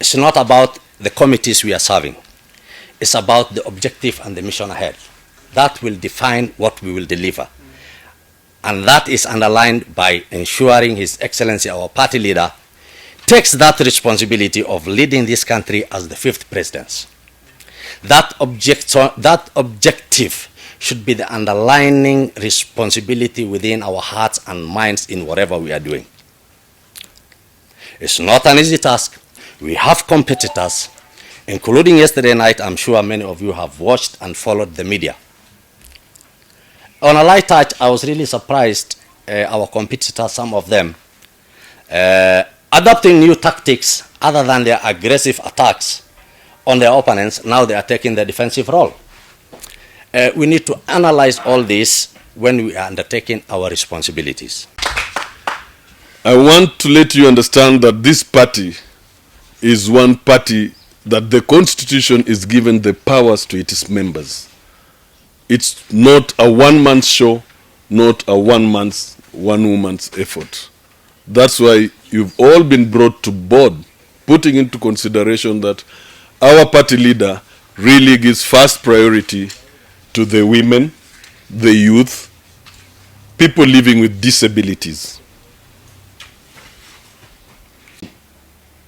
It's not about the committees we are serving. It's about the objective and the mission ahead. That will define what we will deliver. And that is underlined by ensuring His Excellency, our party leader, takes that responsibility of leading this country as the 5th president. That objective should be the underlining responsibility within our hearts and minds in whatever we are doing. It's not an easy task. We have competitors, including yesterday night. I'm sure many of you have watched and followed the media. On a light touch, I was really surprised our competitors, some of them, adopting new tactics other than their aggressive attacks on their opponents. Now they are taking the defensive role. We need to analyze all this when we are undertaking our responsibilities. I want to let you understand that this party is one party that the Constitution is given the powers to its members. It's not a one-man show, not a one-woman's effort. That's why you've all been brought to board, putting into consideration that our party leader really gives first priority to the women, the youth, people living with disabilities.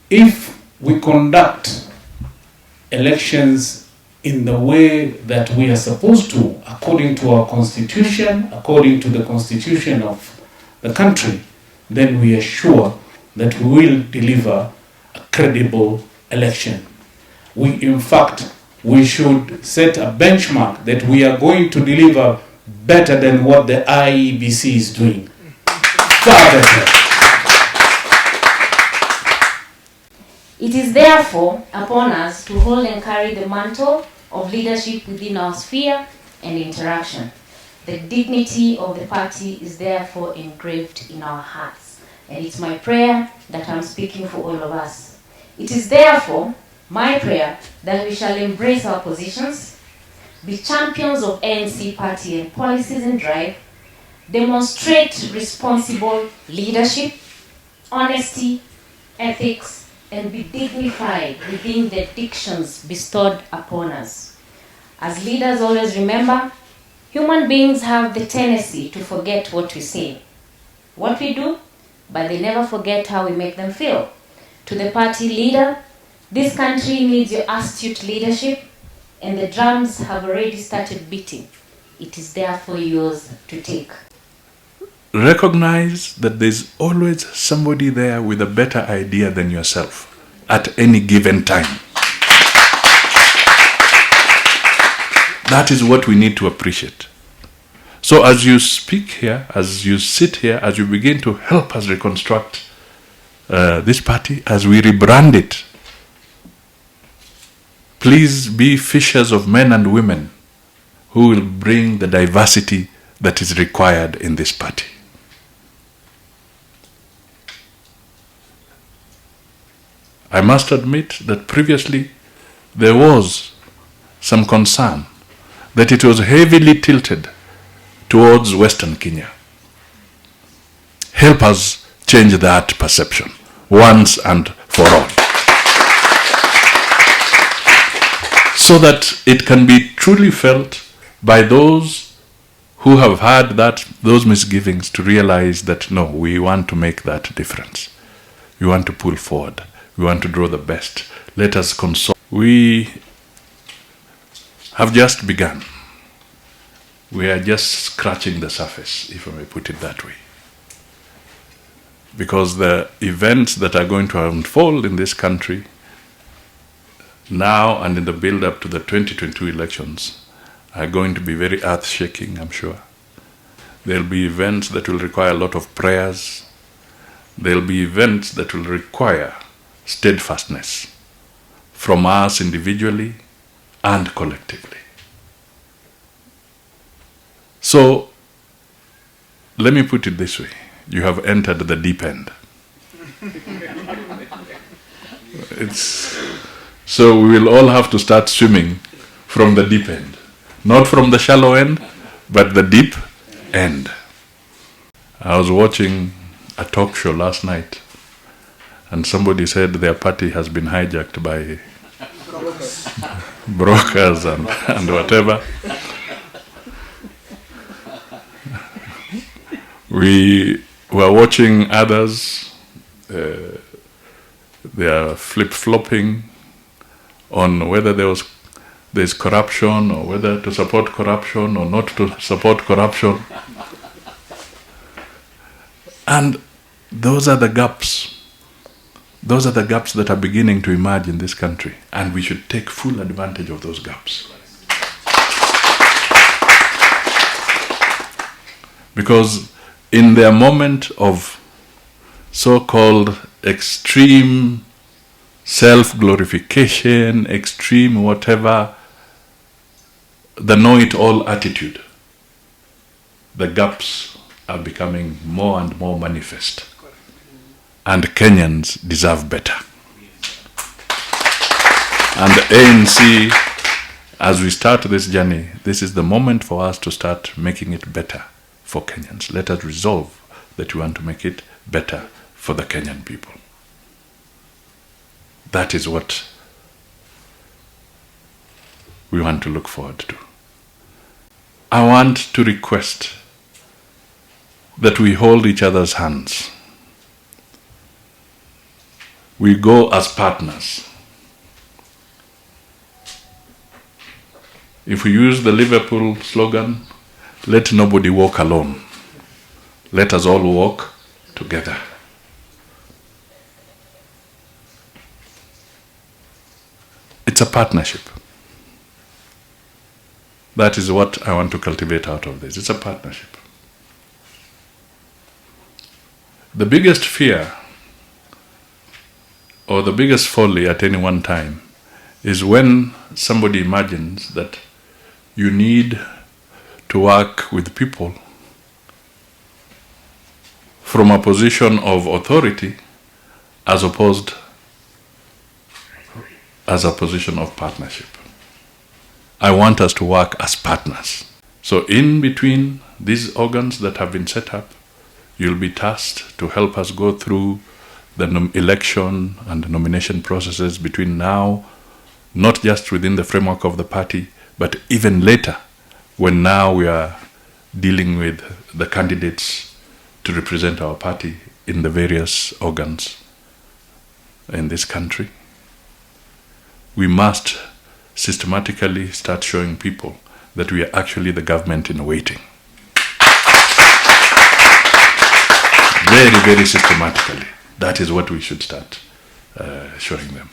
If we conduct elections in the way that we are supposed to, according to our constitution, according to the constitution of the country, then we are sure that we will deliver a credible election. In fact, we should set a benchmark that we are going to deliver better than what the IEBC is doing. Far better. It is therefore upon us to hold and carry the mantle of leadership within our sphere and interaction. The dignity of the party is therefore engraved in our hearts. And it's my prayer that I'm speaking for all of us. It is therefore my prayer that we shall embrace our positions, be champions of ANC party and policies and drive, demonstrate responsible leadership, honesty, ethics, and be dignified within the dictions bestowed upon us. As leaders, always remember, human beings have the tendency to forget what we say, what we do, but they never forget how we make them feel. To the party leader, this country needs your astute leadership, and the drums have already started beating. It is therefore yours to take. Recognize that there's always somebody there with a better idea than yourself at any given time. That is what we need to appreciate. So as you speak here, as you sit here, as you begin to help us reconstruct this party, as we rebrand it, please be fishers of men and women who will bring the diversity that is required in this party. I must admit that previously there was some concern that it was heavily tilted towards Western Kenya. Help us change that perception once and for all, so that it can be truly felt by those who have had those misgivings to realize that no, we want to make that difference. We want to pull forward. We want to draw the best. Let us console. We have just begun. We are just scratching the surface, if I may put it that way. Because the events that are going to unfold in this country now and in the build-up to the 2022 elections are going to be very earth-shaking, I'm sure. There'll be events that will require a lot of prayers. There'll be events that will require steadfastness from us individually and collectively. So, let me put it this way. You have entered the deep end. So we will all have to start swimming from the deep end. Not from the shallow end, but the deep end. I was watching a talk show last night, and somebody said their party has been hijacked by brokers and whatever. We were watching others, they are flip-flopping on whether there's corruption, or whether to support corruption or not to support corruption. And those are the gaps. Those are the gaps that are beginning to emerge in this country, and we should take full advantage of those gaps. Because in their moment of so-called extreme self-glorification, extreme whatever, the know-it-all attitude, the gaps are becoming more and more manifest. And Kenyans deserve better. And the ANC, as we start this journey, this is the moment for us to start making it better for Kenyans. Let us resolve that we want to make it better for the Kenyan people. That is what we want to look forward to. I want to request that we hold each other's hands. We go as partners. If we use the Liverpool slogan, let nobody walk alone. Let us all walk together. It's a partnership. That is what I want to cultivate out of this. It's a partnership. The biggest fear or the biggest folly at any one time is when somebody imagines that you need to work with people from a position of authority as opposed as a position of partnership. I want us to work as partners. So in between these organs that have been set up, you'll be tasked to help us go through the election and nomination processes between now, not just within the framework of the party, but even later, when now we are dealing with the candidates to represent our party in the various organs in this country. We must systematically start showing people that we are actually the government in waiting. Very, very systematically. That is what we should start showing them.